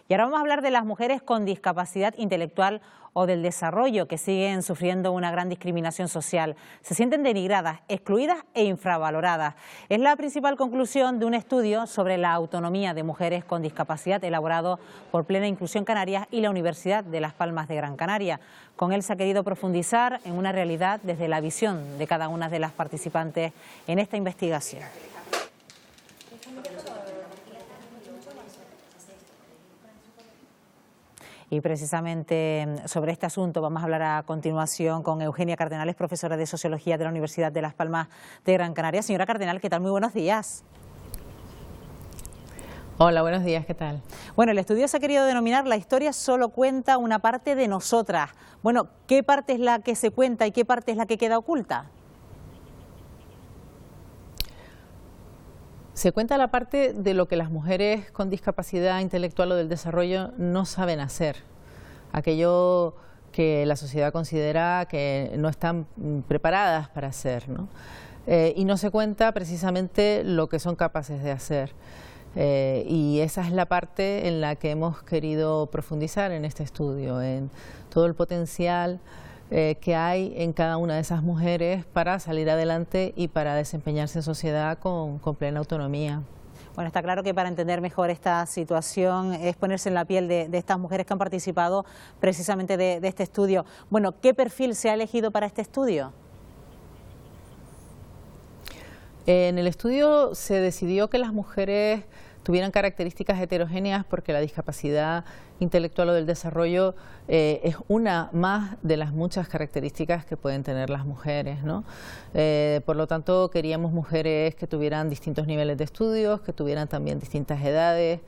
Y ahora vamos a hablar de las mujeres con discapacidad intelectual o del desarrollo que siguen sufriendo una gran discriminación social. Se sienten denigradas, excluidas e infravaloradas. Es la principal conclusión de un estudio sobre la autonomía de mujeres con discapacidad elaborado por Plena Inclusión Canarias y la Universidad de Las Palmas de Gran Canaria. Con él se ha querido profundizar en una realidad desde la visión de cada una de las participantes en esta investigación. Y precisamente sobre este asunto vamos a hablar a continuación con Eugenia Cardenales, profesora de Sociología de la Universidad de Las Palmas de Gran Canaria. Señora Cardenal, ¿qué tal? Muy buenos días. Hola, buenos días, ¿qué tal? Bueno, el estudio se ha querido denominar La historia solo cuenta una parte de nosotras. Bueno, ¿qué parte es la que se cuenta y qué parte es la que queda oculta? Se cuenta la parte de lo que las mujeres con discapacidad intelectual o del desarrollo no saben hacer, aquello que la sociedad considera que no están preparadas para hacer, ¿no? Y no se cuenta precisamente lo que son capaces de hacer. Y esa es la parte en la que hemos querido profundizar en este estudio, en todo el potencial que hay en cada una de esas mujeres para salir adelante y para desempeñarse en sociedad con plena autonomía. Bueno, está claro que para entender mejor esta situación es ponerse en la piel de estas mujeres que han participado precisamente de este estudio. Bueno, ¿qué perfil se ha elegido para este estudio? En el estudio se decidió que las mujeres tuvieran características heterogéneas porque la discapacidad intelectual o del desarrollo es una más de las muchas características que pueden tener las mujeres, ¿no? Por lo tanto, queríamos mujeres que tuvieran distintos niveles de estudios, que tuvieran también distintas edades,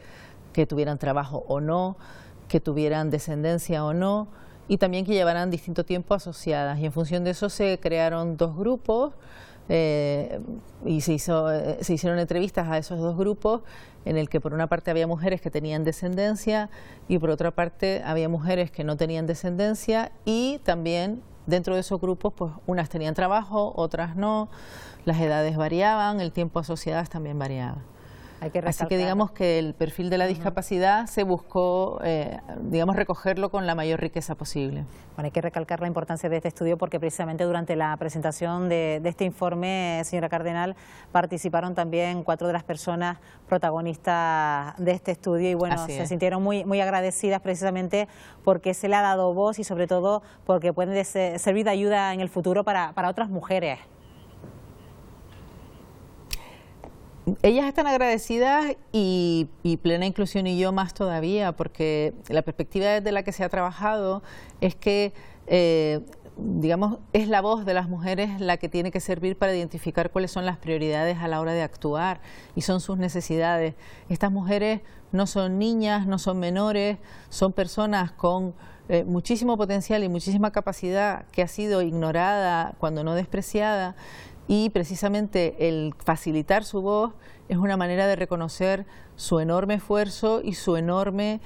que tuvieran trabajo o no, que tuvieran descendencia o no, y también que llevaran distinto tiempo asociadas. Y en función de eso se crearon dos grupos. Y se hicieron entrevistas a esos dos grupos en el que por una parte había mujeres que tenían descendencia y por otra parte había mujeres que no tenían descendencia, y también dentro de esos grupos pues unas tenían trabajo, otras no, las edades variaban, el tiempo asociadas también variaba. Así que digamos que el perfil de la discapacidad se buscó, digamos, recogerlo con la mayor riqueza posible. Bueno, hay que recalcar la importancia de este estudio porque precisamente durante la presentación de este informe, señora Cardenal, participaron también 4 de las personas protagonistas de este estudio y bueno, se sintieron muy agradecidas precisamente porque se le ha dado voz y sobre todo porque pueden servir de ayuda en el futuro para otras mujeres. Ellas están agradecidas y Plena Inclusión y yo más todavía, porque la perspectiva desde la que se ha trabajado es que, digamos, es la voz de las mujeres la que tiene que servir para identificar cuáles son las prioridades a la hora de actuar y son sus necesidades. Estas mujeres no son niñas, no son menores, son personas con muchísimo potencial y muchísima capacidad que ha sido ignorada, cuando no despreciada. Y precisamente el facilitar su voz es una manera de reconocer su enorme esfuerzo y su enorme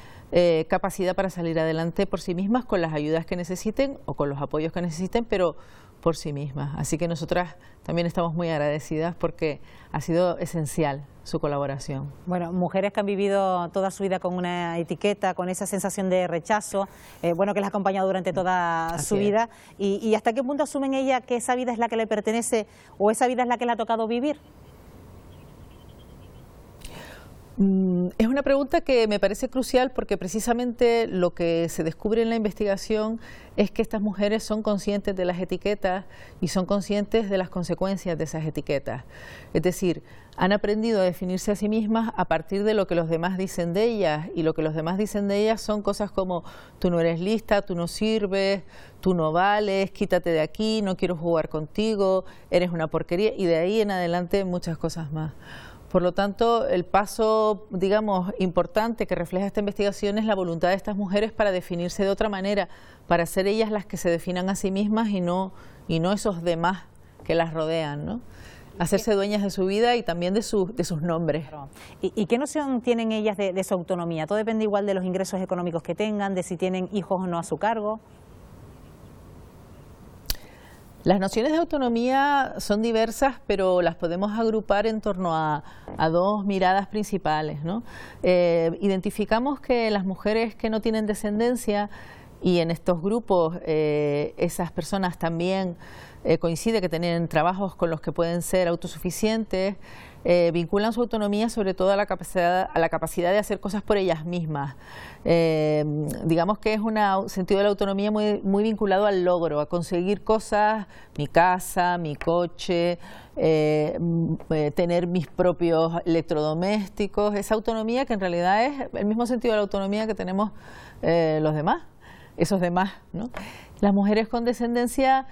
capacidad para salir adelante por sí mismas con las ayudas que necesiten o con los apoyos que necesiten, pero por sí mismas. Así que nosotras también estamos muy agradecidas porque ha sido esencial su colaboración. Bueno, mujeres que han vivido toda su vida con una etiqueta, con esa sensación de rechazo, bueno, que les ha acompañado durante toda su vida. ¿Y hasta qué punto asumen ella que esa vida es la que le pertenece o esa vida es la que le ha tocado vivir? Es una pregunta que me parece crucial porque precisamente lo que se descubre en la investigación es que estas mujeres son conscientes de las etiquetas y son conscientes de las consecuencias de esas etiquetas. Es decir, han aprendido a definirse a sí mismas a partir de lo que los demás dicen de ellas, y lo que los demás dicen de ellas son cosas como tú no eres lista, tú no sirves, tú no vales, quítate de aquí, no quiero jugar contigo, eres una porquería, y de ahí en adelante muchas cosas más. Por lo tanto, el paso, digamos, importante que refleja esta investigación es la voluntad de estas mujeres para definirse de otra manera, para ser ellas las que se definan a sí mismas y no esos demás que las rodean, ¿no? Hacerse dueñas de su vida y también de sus nombres. ¿Y qué noción tienen ellas de su autonomía? ¿Todo depende igual de los ingresos económicos que tengan, de si tienen hijos o no a su cargo? Las nociones de autonomía son diversas, pero las podemos agrupar en torno a dos miradas principales, ¿no? Identificamos que las mujeres que no tienen descendencia, y en estos grupos esas personas también coincide que tienen trabajos con los que pueden ser autosuficientes, vinculan su autonomía sobre todo a la capacidad de hacer cosas por ellas mismas. Digamos que es un sentido de la autonomía muy vinculado al logro, a conseguir cosas, mi casa, mi coche, tener mis propios electrodomésticos, esa autonomía que en realidad es el mismo sentido de la autonomía que tenemos los demás, esos demás, ¿no? Las mujeres con descendencia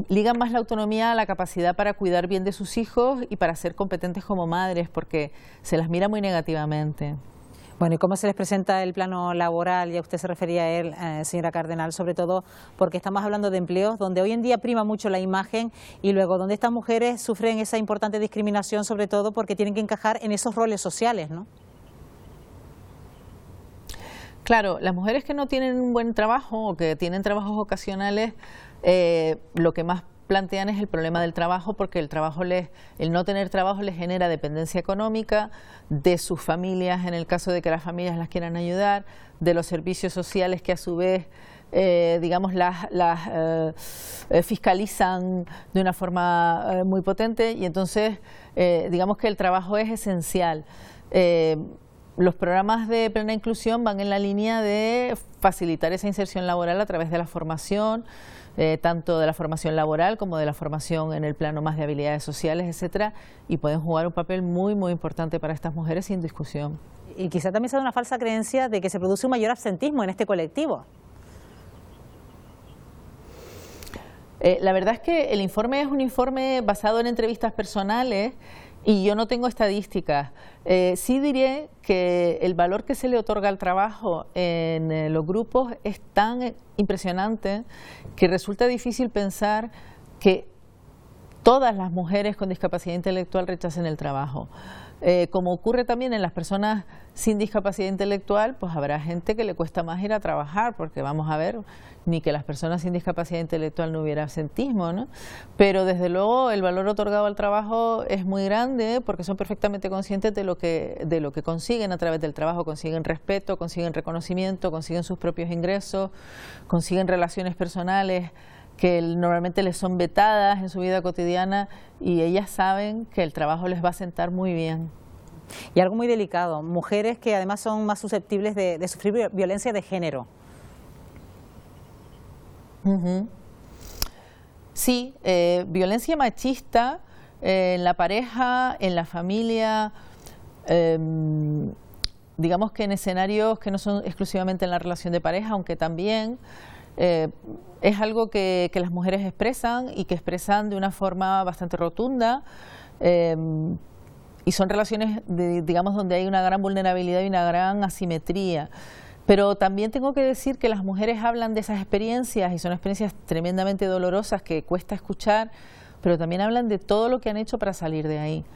ligan más la autonomía a la capacidad para cuidar bien de sus hijos y para ser competentes como madres, porque se las mira muy negativamente. Bueno, ¿y cómo se les presenta el plano laboral? Ya usted se refería a él, señora Cardenal, sobre todo porque estamos hablando de empleos donde hoy en día prima mucho la imagen y luego donde estas mujeres sufren esa importante discriminación, sobre todo porque tienen que encajar en esos roles sociales, ¿no? Claro, las mujeres que no tienen un buen trabajo o que tienen trabajos ocasionales, lo que más plantean es el problema del trabajo, porque el no tener trabajo les genera dependencia económica de sus familias, en el caso de que las familias las quieran ayudar, de los servicios sociales que a su vez digamos las fiscalizan de una forma muy potente, y entonces digamos que el trabajo es esencial. Los programas de plena inclusión van en la línea de facilitar esa inserción laboral a través de la formación, tanto de la formación laboral como de la formación en el plano más de habilidades sociales, etcétera, y pueden jugar un papel muy importante para estas mujeres sin discusión. Y quizá también sea una falsa creencia de que se produce un mayor absentismo en este colectivo. La verdad es que el informe es un informe basado en entrevistas personales y yo no tengo estadísticas. Sí diré que el valor que se le otorga al trabajo en los grupos es tan impresionante que resulta difícil pensar que todas las mujeres con discapacidad intelectual rechacen el trabajo. Como ocurre también en las personas sin discapacidad intelectual, pues habrá gente que le cuesta más ir a trabajar, porque vamos a ver, ni que las personas sin discapacidad intelectual no hubiera absentismo, ¿no? Pero desde luego el valor otorgado al trabajo es muy grande, porque son perfectamente conscientes de lo que consiguen a través del trabajo. Consiguen respeto, consiguen reconocimiento, consiguen sus propios ingresos, consiguen relaciones personales que normalmente les son vetadas en su vida cotidiana, y ellas saben que el trabajo les va a sentar muy bien. Y algo muy delicado, mujeres que además son más susceptibles de sufrir violencia de género. Sí, violencia machista en la pareja, en la familia, digamos que en escenarios que no son exclusivamente en la relación de pareja, aunque también es algo que las mujeres expresan y que expresan de una forma bastante rotunda, y son relaciones, digamos, donde hay una gran vulnerabilidad y una gran asimetría. Pero también tengo que decir que las mujeres hablan de esas experiencias y son experiencias tremendamente dolorosas que cuesta escuchar, pero también hablan de todo lo que han hecho para salir de ahí.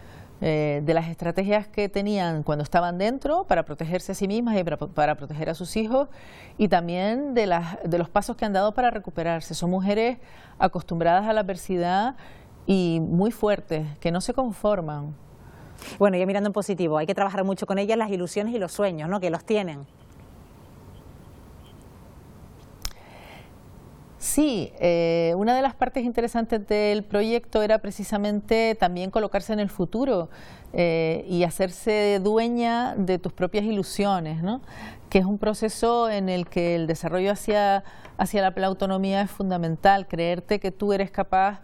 De las estrategias que tenían cuando estaban dentro para protegerse a sí mismas y para proteger a sus hijos, y también de los pasos que han dado para recuperarse. Son mujeres acostumbradas a la adversidad y muy fuertes, que no se conforman. Bueno, ya mirando en positivo, hay que trabajar mucho con ellas las ilusiones y los sueños, ¿no?, que los tienen. Sí, una de las partes interesantes del proyecto era precisamente también colocarse en el futuro y hacerse dueña de tus propias ilusiones, ¿no? Que es un proceso en el que el desarrollo hacia la autonomía es fundamental, creerte que tú eres capaz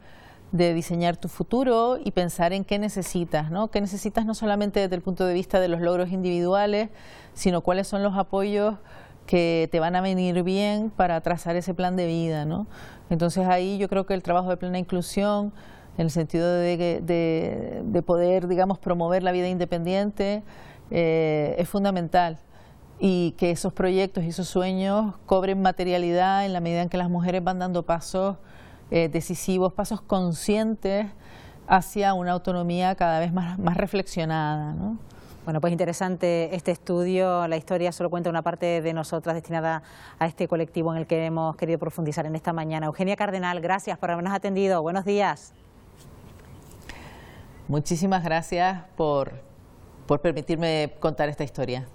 de diseñar tu futuro y pensar en qué necesitas, ¿no? Qué necesitas no solamente desde el punto de vista de los logros individuales, sino cuáles son los apoyos que te van a venir bien para trazar ese plan de vida, ¿no? Entonces ahí yo creo que el trabajo de plena inclusión, en el sentido de poder, digamos, promover la vida independiente, es fundamental, y que esos proyectos y esos sueños cobren materialidad en la medida en que las mujeres van dando pasos decisivos, pasos conscientes hacia una autonomía cada vez más reflexionada, ¿no? Bueno, pues interesante este estudio. La historia solo cuenta una parte de nosotras destinada a este colectivo en el que hemos querido profundizar en esta mañana. Eugenia Cardenal, gracias por habernos atendido. Buenos días. Muchísimas gracias por permitirme contar esta historia.